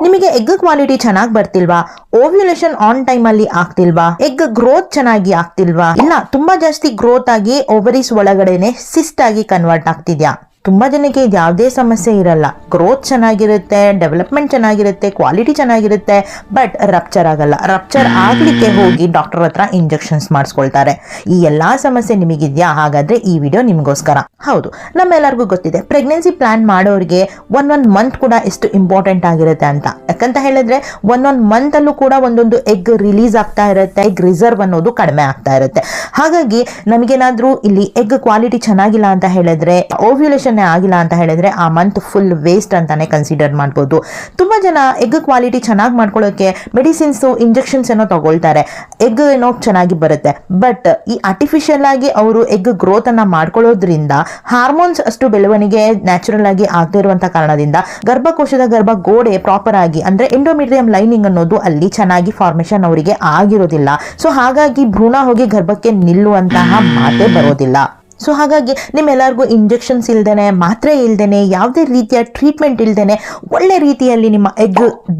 ನಿಮಗೆ egg quality ಚೆನ್ನಾಗಿ ಬರ್ತಿಲ್ವಾ? Ovulation on time ಅಲ್ಲಿ ಆಗ್ತಿಲ್ವಾ? ಎಗ್ ಗ್ರೋತ್ ಚೆನ್ನಾಗಿ ಆಗ್ತಿಲ್ವಾ? ಇಲ್ಲ ತುಂಬಾ ಜಾಸ್ತಿ ಗ್ರೋತ್ ಆಗಿ ಓವರೀಸ್ ಒಳಗಡೆನೆ ಸಿಸ್ಟ್ ಆಗಿ ಕನ್ವರ್ಟ್ ಆಗ್ತಿದ್ಯಾ? ತುಂಬಾ ಜನಕ್ಕೆ ಇದು ಯಾವುದೇ ಸಮಸ್ಯೆ ಇರಲ್ಲ, ಗ್ರೋತ್ ಚೆನ್ನಾಗಿರುತ್ತೆ, ಡೆವಲಪ್ಮೆಂಟ್ ಚೆನ್ನಾಗಿರುತ್ತೆ, ಕ್ವಾಲಿಟಿ ಚೆನ್ನಾಗಿರುತ್ತೆ, ಬಟ್ ರಪ್ಚರ್ ಆಗಲ್ಲ. ರಪ್ಚರ್ ಆಗ್ಲಿಕ್ಕೆ ಹೋಗಿ ಡಾಕ್ಟರ್ ಹತ್ರ ಇಂಜೆಕ್ಷನ್ಸ್ ಮಾಡಿಸ್ಕೊಳ್ತಾರೆ. ಈ ಎಲ್ಲಾ ಸಮಸ್ಯೆ ನಿಮಗಿದ್ಯಾ? ಹಾಗಾದ್ರೆ ಈ ವಿಡಿಯೋ ನಿಮ್ಗೋಸ್ಕರ. ಹೌದು, ನಮ್ಮೆಲ್ಲರಿಗೂ ಗೊತ್ತಿದೆ ಪ್ರೆಗ್ನೆನ್ಸಿ ಪ್ಲಾನ್ ಮಾಡೋರಿಗೆ ಒಂದೊಂದು ಮಂತ್ ಕೂಡ ಎಷ್ಟು ಇಂಪಾರ್ಟೆಂಟ್ ಆಗಿರುತ್ತೆ ಅಂತ. ಯಾಕಂತ ಹೇಳಿದ್ರೆ ಒಂದೊಂದು ಮಂತ್ ಅಲ್ಲೂ ಕೂಡ ಒಂದೊಂದು ಎಗ್ ರಿಲೀಸ್ ಆಗ್ತಾ ಇರುತ್ತೆ, ಎಗ್ ರಿಸರ್ವ್ ಅನ್ನೋದು ಕಡಿಮೆ ಆಗ್ತಾ ಇರುತ್ತೆ. ಹಾಗಾಗಿ ನಮಗೇನಾದ್ರೂ ಇಲ್ಲಿ ಎಗ್ ಕ್ವಾಲಿಟಿ ಚೆನ್ನಾಗಿಲ್ಲ ಅಂತ ಹೇಳಿದ್ರೆ, ಓವ್ಯುಲೇಷನ್ ಆಗಿಲ್ಲ ಅಂತ ಹೇಳಿದ್ರೆ ಆ ಮಂತ್ ಫುಲ್ ವೇಸ್ಟ್ ಅಂತಾನೆ ಕನ್ಸಿಡರ್ ಮಾಡ್ಬೋದು. ತುಂಬಾ ಜನ ಎಗ್ ಕ್ವಾಲಿಟಿ ಚೆನ್ನಾಗಿ ಮಾಡ್ಕೊಳ್ಳೋಕೆ ಮೆಡಿಸಿನ್ಸ್, ಇಂಜೆಕ್ಷನ್ಸ್ ಏನೋ ತಗೊಳ್ತಾರೆ, ಎಗ್ ಏನೋ ಚೆನ್ನಾಗಿ ಬರುತ್ತೆ. ಬಟ್ ಈ ಆರ್ಟಿಫಿಷಿಯಲ್ ಆಗಿ ಅವರು ಎಗ್ ಗ್ರೋತ್ ಅನ್ನ ಮಾಡ್ಕೊಳ್ಳೋದ್ರಿಂದ ಹಾರ್ಮೋನ್ಸ್ ಅಷ್ಟು ಬೆಳವಣಿಗೆ ನ್ಯಾಚುರಲ್ ಆಗಿ ಆಗದೇ ಇರುವಂತ ಕಾರಣದಿಂದ ಗರ್ಭಕೋಶದ ಗರ್ಭಗೋಡೆ ಪ್ರಾಪರ್ ಆಗಿ ಅಂದ್ರೆ ಎಂಡೋಮೆಟ್ರಿಯಂ ಲೈನಿಂಗ್ ಅನ್ನೋದು ಅಲ್ಲಿ ಚೆನ್ನಾಗಿ ಫಾರ್ಮೇಶನ್ ಅವರಿಗೆ ಆಗಿರೋದಿಲ್ಲ. ಸೊ ಹಾಗಾಗಿ ಭ್ರೂಣ ಹೋಗಿ ಗರ್ಭಕ್ಕೆ ನಿಲ್ಲುವಂತಹ ಮಾತೇ ಬರೋದಿಲ್ಲ. ಸೊ ಹಾಗಾಗಿ ನಿಮ್ಮೆಲ್ಲರಿಗೂ ಇಂಜೆಕ್ಷನ್ಸ್ ಇಲ್ದೇನೆ, ಮಾತ್ರೆ ಇಲ್ದೇನೆ, ಯಾವುದೇ ರೀತಿಯ ಟ್ರೀಟ್ಮೆಂಟ್ ಇಲ್ದೇನೆ ಒಳ್ಳೆ ರೀತಿಯಲ್ಲಿ ನಿಮ್ಮ egg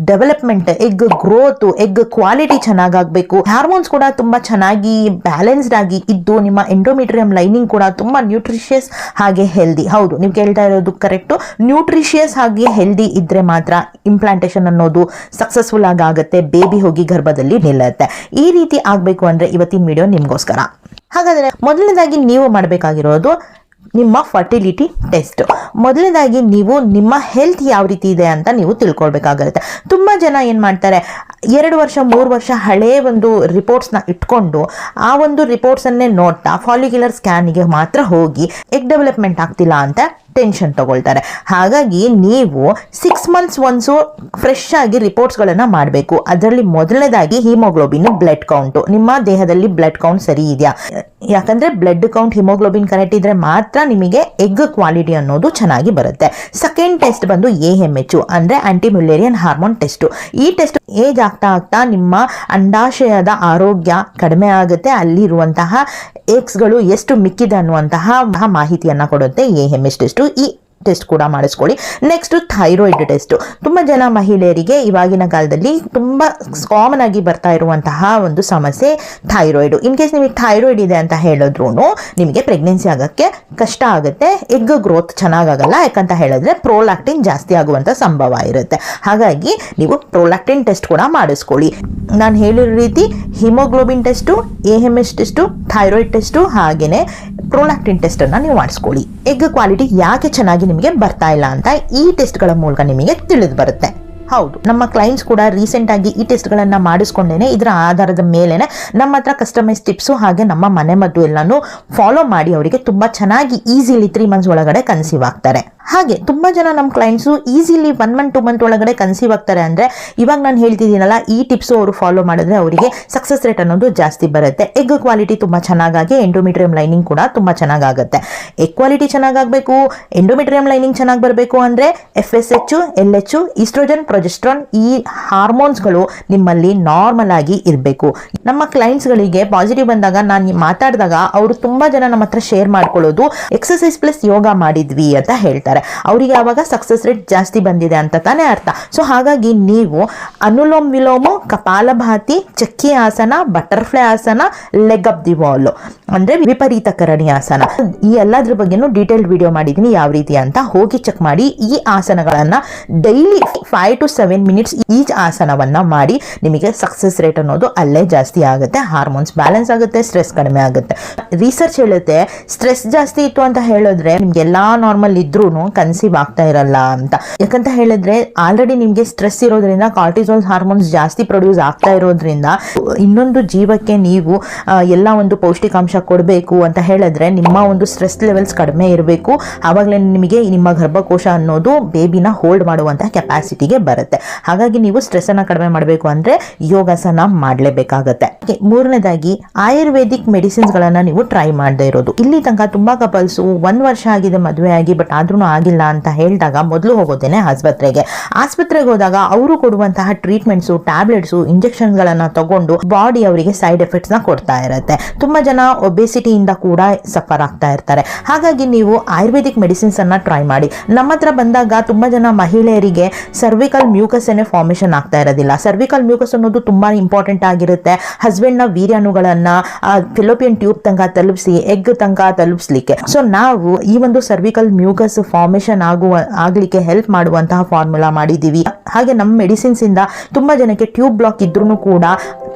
development, egg growth, egg quality ಚೆನ್ನಾಗಾಗಬೇಕು, ಹಾರ್ಮೋನ್ಸ್ ಕೂಡ ತುಂಬಾ ಚೆನ್ನಾಗಿ ಬ್ಯಾಲೆನ್ಸ್ಡ್ ಆಗಿ ಇದ್ದು ನಿಮ್ಮ ಎಂಡೋಮೆಟ್ರಿಯಂ ಲೈನಿಂಗ್ ಕೂಡ ತುಂಬಾ ನ್ಯೂಟ್ರಿಷಿಯಸ್ ಹಾಗೆ ಹೆಲ್ದಿ. ಹೌದು, ನೀವು ಕೇಳ್ತಾ ಇರೋದು ಕರೆಕ್ಟು. ನ್ಯೂಟ್ರಿಷಿಯಸ್ ಹಾಗೆ ಹೆಲ್ದಿ ಇದ್ರೆ ಮಾತ್ರ ಇಂಪ್ಲಾಂಟೇಶನ್ ಅನ್ನೋದು ಸಕ್ಸಸ್ಫುಲ್ ಆಗುತ್ತೆ, ಬೇಬಿ ಹೋಗಿ ಗರ್ಭದಲ್ಲಿ ನಿಲ್ಲುತ್ತೆ. ಈ ರೀತಿ ಆಗಬೇಕು ಅಂದ್ರೆ ಇವತ್ತಿನ ವಿಡಿಯೋ ನಿಮ್ಗೋಸ್ಕರ. ಹಾಗಾದ್ರೆ ಮೊದಲನೇದಾಗಿ ನೀವು ಮಾಡಬೇಕಾಗಿರೋದು ನಿಮ್ಮ ಫರ್ಟಿಲಿಟಿ ಟೆಸ್ಟ್. ಮೊದಲನೇದಾಗಿ ನೀವು ನಿಮ್ಮ ಹೆಲ್ತ್ ಯಾವ ರೀತಿ ಇದೆ ಅಂತ ನೀವು ತಿಳ್ಕೊಳ್ಬೇಕಾಗುತ್ತೆ. ತುಂಬಾ ಜನ ಏನ್ ಮಾಡ್ತಾರೆ, 2 ವರ್ಷ 3 ವರ್ಷ ಹಳೇ ಒಂದು ರಿಪೋರ್ಟ್ಸ್ನ ಇಟ್ಕೊಂಡು ಆ ಒಂದು ರಿಪೋರ್ಟ್ಸ್ ಅನ್ನೇ ನೋಡ್ತಾ ಫಾಲಿಕ್ಯುಲರ್ ಸ್ಕ್ಯಾನ್ಗೆ ಮಾತ್ರ ಹೋಗಿ ಎಗ್ ಡೆವಲಪ್ಮೆಂಟ್ ಆಗ್ತಿಲ್ಲ ಅಂತ ಟೆನ್ಷನ್ ತಗೊಳ್ತಾರೆ. ಹಾಗಾಗಿ ನೀವು 6 ಮಂತ್ಸ್ ಒನ್ಸು ಫ್ರೆಶ್ ಆಗಿ ರಿಪೋರ್ಟ್ಸ್ಗಳನ್ನ ಮಾಡಬೇಕು. ಅದರಲ್ಲಿ ಮೊದಲನೇದಾಗಿ ಹಿಮೋಗ್ಲೋಬಿನ್ ಬ್ಲಡ್ ಕೌಂಟ್, ನಿಮ್ಮ ದೇಹದಲ್ಲಿ ಬ್ಲಡ್ ಕೌಂಟ್ ಸರಿ ಇದೆಯಾ? ಯಾಕಂದ್ರೆ ಬ್ಲಡ್ ಕೌಂಟ್ ಹಿಮೋಗ್ಲೋಬಿನ್ ಕರೆಕ್ಟ್ ಇದ್ರೆ ಮಾತ್ರ ನಿಮಗೆ ಎಗ್ ಕ್ವಾಲಿಟಿ ಅನ್ನೋದು ಚೆನ್ನಾಗಿ ಬರುತ್ತೆ. ಸೆಕೆಂಡ್ ಟೆಸ್ಟ್ ಬಂದು AMH ಅಂದ್ರೆ ಆಂಟಿ ಮ್ಯುಲೇರಿಯನ್ ಹಾರ್ಮೋನ್ ಟೆಸ್ಟ್. ಈ ಟೆಸ್ಟ್ ಏಜ್ ಆಗ್ತಾ ಆಗ್ತಾ ನಿಮ್ಮ ಅಂಡಾಶಯದ ಆರೋಗ್ಯ ಕಡಿಮೆ ಆಗುತ್ತೆ, ಅಲ್ಲಿರುವಂತಹ ಎಗ್ಸ್ಗಳು ಎಷ್ಟು ಮಿಕ್ಕಿದೆ ಅನ್ನುವಂತಹ ಮಾಹಿತಿಯನ್ನ ಕೊಡುತ್ತೆ AMH ಟೆಸ್ಟ್. ಈ ಟೆಸ್ಟ್ ಕೂಡ ಮಾಡಿಸ್ಕೊಳ್ಳಿ. Next thyroid test. ತುಂಬಾ ಜನ ಮಹಿಳೆಯರಿಗೆ ಇವಾಗಿನ ಕಾಲದಲ್ಲಿ ತುಂಬಾ ಕಾಮನ್ ಆಗಿ ಬರ್ತಾ ಇರುವಂತಹ ಒಂದು ಸಮಸ್ಯೆ ಥೈರಾಯ್ಡ್. ಇನ್ ಕೇಸ್ ನಿಮಗೆ ಥೈರಾಯ್ಡ್ ಇದೆ ಅಂತ ಹೇಳಿದ್ರು ನಿಮಗೆ ಪ್ರೆಗ್ನೆನ್ಸಿ ಆಗಕ್ಕೆ ಕಷ್ಟ ಆಗುತ್ತೆ, ಎಗ್ ಗ್ರೋತ್ ಚೆನ್ನಾಗಾಗಲ್ಲ. ಯಾಕಂತ ಹೇಳಿದ್ರೆ ಪ್ರೋಲ್ಯಾಕ್ಟಿನ್ ಜಾಸ್ತಿ ಆಗುವಂತ ಸಂಭವ ಇರುತ್ತೆ. ಹಾಗಾಗಿ ನೀವು ಪ್ರೋಲ್ಯಾಕ್ಟಿನ್ ಟೆಸ್ಟ್ ಕೂಡ ಮಾಡಿಸ್ಕೊಳ್ಳಿ. ನಾನು ಹೇಳಿರೋ ರೀತಿ haemoglobin test, AMH test, thyroid test ಹಾಗೇನೆ ಪ್ರೋಲ್ಯಾಕ್ಟಿನ್ ಟೆಸ್ಟ್ ಅನ್ನ ನೀವು ಮಾಡಿಸ್ಕೊಳ್ಳಿ. ಎಗ್ ಕ್ವಾಲಿಟಿ ಯಾಕೆ ಚೆನ್ನಾಗಿ ನಿಮಗೆ ಬರ್ತಾ ಇಲ್ಲ ಅಂತ ಈ ಟೆಸ್ಟ್ಗಳ ಮೂಲಕ ನಿಮಗೆ ತಿಳಿದು ಬರುತ್ತೆ. ಹೌದು, ನಮ್ಮ ಕ್ಲೈಂಟ್ಸ್ ಕೂಡ ರೀಸೆಂಟ್ ಆಗಿ ಈ ಟೆಸ್ಟ್ಗಳನ್ನ ಮಾಡಿಸ್ಕೊಂಡೇನೆ ಇದರ ಆಧಾರದ ಮೇಲೆನೆ ನಮ್ಮ ಹತ್ರ ಕಸ್ಟಮೈಸ್ ಟಿಪ್ಸು ಹಾಗೆ ನಮ್ಮ ಮನೆ ಮದ್ದು ಎಲ್ಲಾನು ಫಾಲೋ ಮಾಡಿ ಅವರಿಗೆ ತುಂಬಾ ಚೆನ್ನಾಗಿ ಈಸಿಲಿ 3 ಮಂತ್ಸ್ ಒಳಗಡೆ ಕನ್ಸೀವ್ ಆಗ್ತಾರೆ. ಹಾಗೆ ತುಂಬಾ ಜನ ನಮ್ಮ ಕ್ಲೈಂಟ್ಸು ಈಸಿಲಿ 1 ಮಂತ್ 2 ಮಂತ್ ಒಳಗಡೆ ಕನ್ಸೀವ್ ಆಗ್ತಾರೆ. ಅಂದ್ರೆ ಇವಾಗ ನಾನು ಹೇಳ್ತಿದ್ದೀನಲ್ಲ, ಈ ಟಿಪ್ಸ್ ಅವರು ಫಾಲೋ ಮಾಡಿದ್ರೆ ಅವರಿಗೆ ಸಕ್ಸಸ್ ರೇಟ್ ಅನ್ನೋದು ಜಾಸ್ತಿ ಬರುತ್ತೆ. ಎಗ್ ಕ್ವಾಲಿಟಿ ತುಂಬಾ ಚೆನ್ನಾಗಿ, ಎಂಡೋಮೆಟ್ರಿಯಂ ಲೈನಿಂಗ್ ಕೂಡ ತುಂಬಾ ಚೆನ್ನಾಗಾಗುತ್ತೆ. ಎಗ್ ಕ್ವಾಲಿಟಿ ಚೆನ್ನಾಗಾಗಬೇಕು, ಎಂಡೋಮೆಟ್ರಿಯಂ ಲೈನಿಂಗ್ ಚೆನ್ನಾಗಿ ಬರಬೇಕು ಅಂದ್ರೆ FSH, LH, ಈಸ್ಟ್ರೋಜನ್, ಪ್ರೊಜೆಸ್ಟ್ರಾನ್ ಈ ಹಾರ್ಮೋನ್ಸ್ಗಳು ನಿಮ್ಮಲ್ಲಿ ನಾರ್ಮಲ್ ಆಗಿ ಇರಬೇಕು. ನಮ್ಮ ಕ್ಲೈಂಟ್ಸ್ ಗಳಿಗೆ ಪಾಸಿಟಿವ್ ಬಂದಾಗ ನಾನು ಮಾತಾಡಿದಾಗ ಅವರು ತುಂಬಾ ಜನ ನಮ್ಮ ಹತ್ರ ಶೇರ್ ಮಾಡ್ಕೊಳ್ಳೋದು ಎಕ್ಸರ್ಸೈಸ್ ಪ್ಲಸ್ ಯೋಗ ಮಾಡಿದ್ವಿ ಅಂತ ಹೇಳ್ತಾರೆ. ಅವರಿಗೆ ಆವಾಗ ಸಕ್ಸಸ್ ರೇಟ್ ಜಾಸ್ತಿ ಬಂದಿದೆ ಅಂತ ತಾನೇ ಅರ್ಥ. ಸೊ ಹಾಗಾಗಿ ನೀವು ಅನುಲೋಮ್ ವಿಲೋಮ, ಕಪಾಲಭಾತಿ, ಚಕ್ಕಿ ಆಸನ, ಬಟರ್ಫ್ಲೈ ಆಸನ, ಲೆಗ್ ಅಪ್ ದಿ ವಾಲ್ ಅಂದ್ರೆ ವಿಪರೀತ ಕರಣಿ ಆಸನ, ಈ ಎಲ್ಲದ್ರ ಬಗ್ಗೆನೂ ಡೀಟೇಲ್ಡ್ ವಿಡಿಯೋ ಮಾಡಿದೀನಿ. ಯಾವ ರೀತಿ ಅಂತ ಹೋಗಿ ಚೆಕ್ ಮಾಡಿ. ಈ ಆಸನಗಳನ್ನ ಡೈಲಿ 5 to 7 minutes ಈಚ್ ಆಸನವನ್ನ ಮಾಡಿ. ನಿಮಗೆ ಸಕ್ಸಸ್ ರೇಟ್ ಅನ್ನೋದು ಅಲ್ಲೇ ಜಾಸ್ತಿ ಆಗುತ್ತೆ, ಹಾರ್ಮೋನ್ಸ್ ಬ್ಯಾಲೆನ್ಸ್ ಆಗುತ್ತೆ, ಸ್ಟ್ರೆಸ್ ಕಡಿಮೆ ಆಗುತ್ತೆ. ರಿಸರ್ಚ್ ಹೇಳುತ್ತೆ ಸ್ಟ್ರೆಸ್ ಜಾಸ್ತಿ ಇತ್ತು ಅಂತ ಹೇಳಿದ್ರೆ ನಿಮ್ಗೆಲ್ಲಾ ನಾರ್ಮಲ್ ಇದ್ರೂ ಕನ್ಸೀವ್ ಆಗ್ತಾ ಇರಲ್ಲ ಅಂತ. ಯಾಕಂತ ಹೇಳಿದ್ರೆ ಆಲ್ರೆಡಿ ನಿಮ್ಗೆ ಸ್ಟ್ರೆಸ್ ಇರೋದ್ರಿಂದ ಕಾರ್ಟಿಸೋಲ್ ಹಾರ್ಮೋನ್ಸ್ ಜಾಸ್ತಿ ಪ್ರೊಡ್ಯೂಸ್ ಆಗ್ತಾ ಇರೋದ್ರಿಂದ ಇನ್ನೊಂದು ಜೀವಕ್ಕೆ ನೀವು ಎಲ್ಲ ಒಂದು ಪೌಷ್ಟಿಕಾಂಶ ಕೊಡಬೇಕು ಅಂತ ಹೇಳಿದ್ರೆ ನಿಮ್ಮ ಒಂದು ಸ್ಟ್ರೆಸ್ ಲೆವೆಲ್ಸ್ ಕಡಿಮೆ ಇರಬೇಕು. ಆವಾಗಲೇ ನಿಮಗೆ ನಿಮ್ಮ ಗರ್ಭಕೋಶ ಅನ್ನೋದು ಬೇಬಿನ ಹೋಲ್ಡ್ ಮಾಡುವಂತ ಕೆಪಾಸಿಟಿಗೆ ಬರುತ್ತೆ. ಹಾಗಾಗಿ ನೀವು ಸ್ಟ್ರೆಸ್ ಅನ್ನ ಕಡಿಮೆ ಮಾಡಬೇಕು ಅಂದ್ರೆ ಯೋಗಾಸನ ಮಾಡಲೇಬೇಕಾಗತ್ತೆ. ಮೂರನೇದಾಗಿ ಆಯುರ್ವೇದಿಕ್ ಮೆಡಿಸಿನ್ಸ್ ಗಳನ್ನ ನೀವು ಟ್ರೈ ಮಾಡದೇ ಇರೋದು. ಇಲ್ಲಿ ತನಕ ತುಂಬಾ ಕಪಲ್ಸ್ 1 ವರ್ಷ ಆಗಿದೆ ಮದುವೆ ಆಗಿ, ಬಟ್ ಆದ್ರೂ ಆಗಿಲ್ಲ ಅಂತ ಹೇಳಿದಾಗ ಮೊದಲು ಹೋಗೋದೇನೆ ಆಸ್ಪತ್ರೆಗೆ ಹೋದಾಗ ಅವರು ಕೊಡುವಂತಹ ಟ್ರೀಟ್ಮೆಂಟ್ಸು, ಟ್ಯಾಬ್ಲೆಟ್ಸು, ಇಂಜೆಕ್ಷನ್ಗಳನ್ನ ತಗೊಂಡು ಬಾಡಿ ಅವರಿಗೆ ಸೈಡ್ ಎಫೆಕ್ಟ್ಸ್ ನ ಕೊಡ್ತಾ ಇರುತ್ತೆ. ತುಂಬಾ ಜನ ಒಬೆಸಿಟಿಯಿಂದ ಕೂಡ ಸಫರ್ ಆಗ್ತಾ ಇರ್ತಾರೆ. ಹಾಗಾಗಿ ನೀವು ಆಯುರ್ವೇದಿಕ್ ಮೆಡಿಸಿನ್ಸ್ ಅನ್ನ ಟ್ರೈ ಮಾಡಿ. ನಮ್ಮ ಹತ್ರ ಬಂದಾಗ ತುಂಬಾ ಜನ ಮಹಿಳೆಯರಿಗೆ ಸರ್ವಿಕಲ್ ಮ್ಯೂಕಸ್ ಏನೇ ಫಾರ್ಮೇಶನ್ ಆಗ್ತಾ ಇರೋದಿಲ್ಲ. ಸರ್ವಿಕಲ್ ಮ್ಯೂಕಸ್ ಅನ್ನೋದು ತುಂಬಾ ಇಂಪಾರ್ಟೆಂಟ್ ಆಗಿರುತ್ತೆ. ಹಸ್ಬೆಂಡ್ ನ ವೀರ್ಯಾಣುಗಳನ್ನ ಫಿಲೋಪಿಯನ್ ಟ್ಯೂಬ್ ತನಕ ತಲುಪಿಸಿ ಎಗ್ ತನಕ ತಲುಪಿಸ್ಲಿಕ್ಕೆ. ಸೊ ನಾವು ಈ ಒಂದು ಸರ್ವಿಕಲ್ ಮ್ಯೂಕಸ್ ಫಾರ್ಮೇಶನ್ ಆಗ್ಲಿಕ್ಕೆ ಹೆಲ್ಪ್ ಮಾಡುವಂತಹ ಫಾರ್ಮುಲಾ ಮಾಡಿದೀವಿ. ಹಾಗೆ ನಮ್ಮ ಮೆಡಿಸಿನ್ಸ್ ಇಂದ ತುಂಬಾ ಜನಕ್ಕೆ ಟ್ಯೂಬ್ ಬ್ಲಾಕ್ ಇದ್ರೂ ಕೂಡ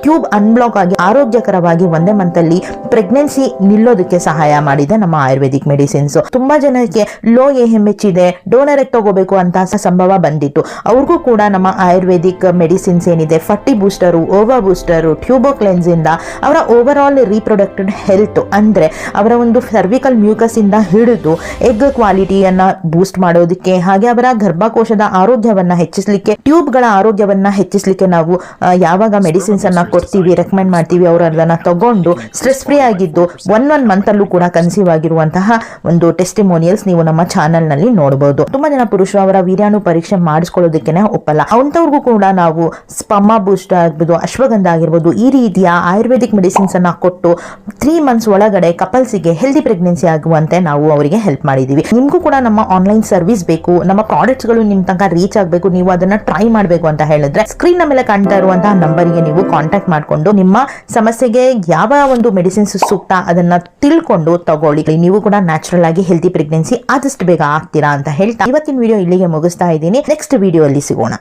ಟ್ಯೂಬ್ ಅನ್ಬ್ಲಾಕ್ ಆಗಿ ಆರೋಗ್ಯಕರವಾಗಿ ಒಂದೇ ಮಂತ್ ಅಲ್ಲಿ ಪ್ರೆಗ್ನೆನ್ಸಿ ನಿಲ್ಲೋದಕ್ಕೆ ಸಹಾಯ ಮಾಡಿದೆ ನಮ್ಮ ಆಯುರ್ವೇದಿಕ್ ಮೆಡಿಸಿನ್ಸ್. ತುಂಬಾ ಜನಕ್ಕೆ ಲೋ AMH ಇದೆ, ಡೋನರ್ ಎಗ್ ತಗೋಬೇಕು ಅಂತ ಸಂಭವ ಬಂದಿತ್ತು. ಅವ್ರಿಗೂ ಕೂಡ ನಮ್ಮ ಆಯುರ್ವೇದಿಕ್ ಮೆಡಿಸಿನ್ಸ್ ಏನಿದೆ, ಫರ್ಟಿ ಬೂಸ್ಟರು, ಓವಾ ಬೂಸ್ಟರು, ಟ್ಯೂಬೋ ಕ್ಲೆನ್ಸ್ ಇಂದ ಅವರ ಓವರ್ ಆಲ್ ರೀಪ್ರೊಡಕ್ಟಿವ್ ಹೆಲ್ತ್ ಅಂದ್ರೆ ಅವರ ಒಂದು ಸರ್ವಿಕಲ್ ಮ್ಯೂಕಸ್ ಇಂದ ಹಿಡಿದು ಎಗ್ ಕ್ವಾಲಿಟಿಯನ್ನ ಬೂಸ್ಟ್ ಮಾಡೋದಕ್ಕೆ, ಹಾಗೆ ಅವರ ಗರ್ಭಕೋಶದ ಆರೋಗ್ಯವನ್ನ ಹೆಚ್ಚಿಸಲಿಕ್ಕೆ, ಟ್ಯೂಬ್ಗಳ ಆರೋಗ್ಯವನ್ನ ಹೆಚ್ಚಿಸಲಿಕ್ಕೆ ನಾವು ಯಾವಾಗ ಮೆಡಿಸಿನ್ಸ್ ಅನ್ನ ಕೊಡ್ತೀವಿ, ರೆಕಮೆಂಡ್ ಮಾಡ್ತೀವಿ, ಅವರು ಅದನ್ನ ತಗೊಂಡು ಸ್ಟ್ರೆಸ್ ಫ್ರೀ ಆಗಿದ್ದು ಒನ್ ಮಂತ್ ಅಲ್ಲೂ ಕೂಡ ಕನ್ಸೀವ್ ಆಗಿರುವಂತಹ ಒಂದು ಟೆಸ್ಟಿಮೋನಿಯಲ್ಸ್ ನೀವು ನಮ್ಮ ಚಾನೆಲ್ ನಲ್ಲಿ ನೋಡಬಹುದು. ತುಂಬಾ ಜನ ಪುರುಷರು ಅವರ ವೀರ್ಯಾಣು ಪರೀಕ್ಷೆ ಮಾಡಿಸ್ಕೊಳ್ಳೋದಕ್ಕೆ ಒಪ್ಪಲ್ಲ. ಅಂತವ್ರಿಗೂ ಕೂಡ ನಾವು ಸ್ಪರ್ಮಾ ಬೂಸ್ಟ್ ಆಗಿರ್ಬೋದು, ಅಶ್ವಗಂಧ ಆಗಿರ್ಬೋದು, ಈ ರೀತಿಯ ಆಯುರ್ವೇದಿಕ್ ಮೆಡಿಸಿನ್ಸ್ ಅನ್ನ ಕೊಟ್ಟು 3 months ಒಳಗಡೆ ಕಪಲ್ಸಿಗೆ ಹೆಲ್ದಿ ಪ್ರೆಗ್ನೆನ್ಸಿ ಆಗುವಂತೆ ನಾವು ಅವರಿಗೆ ಹೆಲ್ಪ್ ಮಾಡಿದೀವಿ. ನಿಮ್ಗೂ ಕೂಡ ನಮ್ಮ ಆನ್ಲೈನ್ ಸರ್ವಿಸ್ ಬೇಕು, ನಮ್ಮ ಪ್ರಾಡಕ್ಟ್ಸ್ ಗಳು ನಿಮ್ ತನಕ ರೀಚ್ ಆಗಬೇಕು, ನೀವು ಅದನ್ನ ಟ್ರೈ ಮಾಡಬೇಕು ಅಂತ ಹೇಳಿದ್ರೆ ಸ್ಕ್ರೀನ್ ಮೇಲೆ ಕಾಣ್ತಾ ಇರುವಂತಹ ನಂಬರ್ಗೆ ನೀವು ಕಾಂಟ್ಯಾಕ್ಟ್ ಮಾಡಿಕೊಂಡು ನಿಮ್ಮ ಸಮಸ್ಯೆಗೆ ಯಾವ ಒಂದು ಮೆಡಿಸಿನ್ಸ್ ಸೂಕ್ತ ಅದನ್ನ ತಿಳ್ಕೊಂಡು ತಗೊಳ್ಳಿ. ನೀವು ಕೂಡ ನ್ಯಾಚುರಲ್ ಆಗಿ ಹೆಲ್ದಿ ಪ್ರೆಗ್ನೆನ್ಸಿ ಆದಷ್ಟು ಬೇಗ ಆಗ್ತೀರಾ ಅಂತ ಹೇಳ್ತಾ ಇವತ್ತಿನ ವಿಡಿಯೋ ಇಲ್ಲಿಗೆ ಮುಗಿಸ್ತಾ ಇದ್ದೀನಿ. ನೆಕ್ಸ್ಟ್ ವಿಡಿಯೋ ಅಲ್ಲಿ ಸಿಗೋಣ.